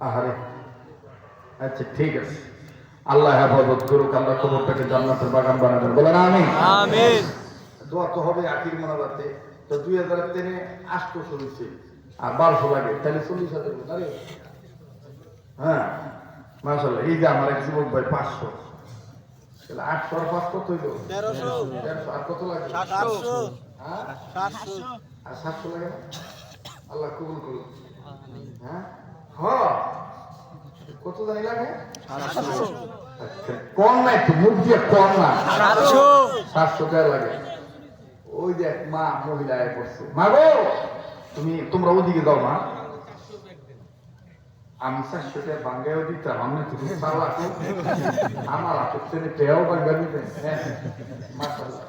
আহারে, আচ্ছা ঠিক আছে, আল্লাহ হেফাজত করুক, আল্লাহ কবরটাকে জান্নাতের বাগান বানাবেন, বলেন আমিন। আমিন। দোয়া তো হবে আখির মোনাজাতে। তো 2003 800 হয়েছে আর 1200 লাগে, তাহলে 40,000 লাগে। হ্যাঁ মাশাআল্লাহ। এই যে আমার এক যুবক ভাই 500, তাহলে 800 আর 5 কত হইল? 1300 আর কত লাগে? 700। হ্যাঁ 700 আর 700 লাগে না? আল্লাহ কবুল করুন। হ্যাঁ হ্যাঁ, কত জানি লাগে? 700 আচ্ছা কম না, একটু মুখ দিয়ে কম না, 700 টাকা লাগে। ওই যে এক মা মহিলা আয় করছে, মা গো তোমরা ওদিকে যাও মা, আমি 400 টাকা বাঙ্গাইও দিতাম, আমি তুমি চালা আমার আপত্তি নেই, পেয়াও বাঙ্গা দিতেন। হ্যাঁ মাশাআল্লাহ।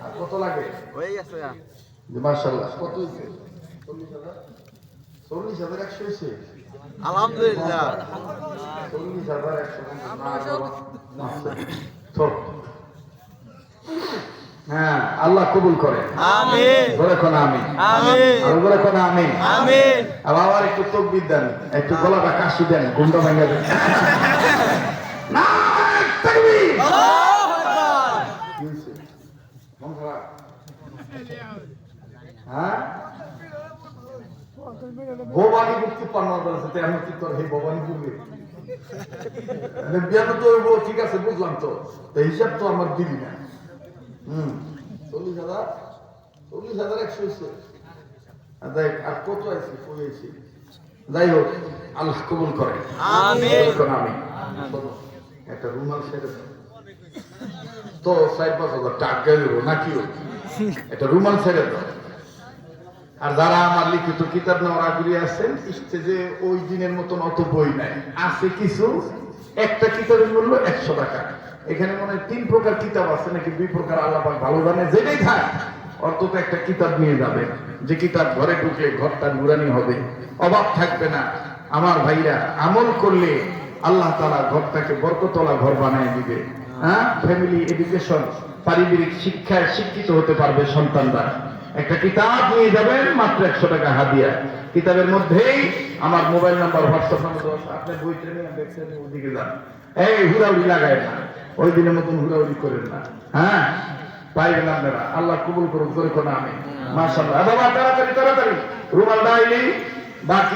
আর কত লাগে? হয়ে গেছে। মাশাআল্লাহ। কত হয়েছে? 40,000। 40,100 হয়েছে। আলহামদুলিল্লাহ। 40,100। হ্যাঁ আল্লাহ কবুল করে। আমিন। বলে কোন আমিন। আমিন। আর বলে কোন আমিন। আমিন। আর আবার একটু তকবীর দেন, একটু গলাটা কাশি দেন, ঘুমটা ভেঙে দেন। না তাকবীর। আল্লাহু আকবার। কি হয়েছে? মন খারাপ? হ্যাঁ ভবানী গুপ্তি পান্না বলেছে, তো আমি কি তোর হে ভবানী গুপ্তি বিয়ানো তো হইব, ঠিক আছে বুঝলাম, তো হিসাব তো আমার দিবি না। 40,000 40,100 হয়েছে। দেখ আর কত আছে কইছি। যাই হোক আল্লাহ কবুল করে। আমিন। আমিন। একটা রুমাল ছেড়ে তো 4-5,000 টাকা দেবো নাকি, একটা রুমাল ছেড়ে দাও। আর যারা আমার লিখিত কিতাব নেওয়ার আগ্রহী আছেন, স্টেজে ওই দিনের মতন অত বই নাই, আছে কিছু। একটা কিতাবের মূল্য 100 টাকা। এখানে মনে হয় 3 প্রকার কিতাব আছে নাকি 2 প্রকার, আল্লাহ পাক ভালো জানে। যেটাই থাক অন্তত একটা কিতাব নিয়ে যাবে, যে কিতাব ঘরে ঢুকলে ঘরটা নুরানি হবে, অভাব থাকবে না। আমার ভাইরা আমল করলে আল্লাহ তাআলা ঘরটাকে বরকতওয়ালা ঘর বানিয়ে দিবে। হ্যাঁ, ফ্যামিলি এডুকেশন, পারিবারিক শিক্ষায় শিক্ষিত হতে পারবে সন্তানরা। একটা কিতাব নিয়ে যাবেন, মাত্র 100 টাকা হাদিয়া। কিতাবের মধ্যেই আমার মোবাইল নাম্বার, হোয়াটসঅ্যাপ নাম্বার, আপনি বই ট্রেনে দেখছেন, ওদিকে যান। এই হুড়াহুড়ি লাগায় না, ওই দিনের মতন হুড়াহুড়ি করেন না। হ্যাঁ পাইবেন আপনারা, আল্লাহ কবুল করুন, করে কোন আমি। মাশাআল্লাহ। বাবা তাড়াতাড়ি তাড়াতাড়ি রুমাল ডাইলি বাকি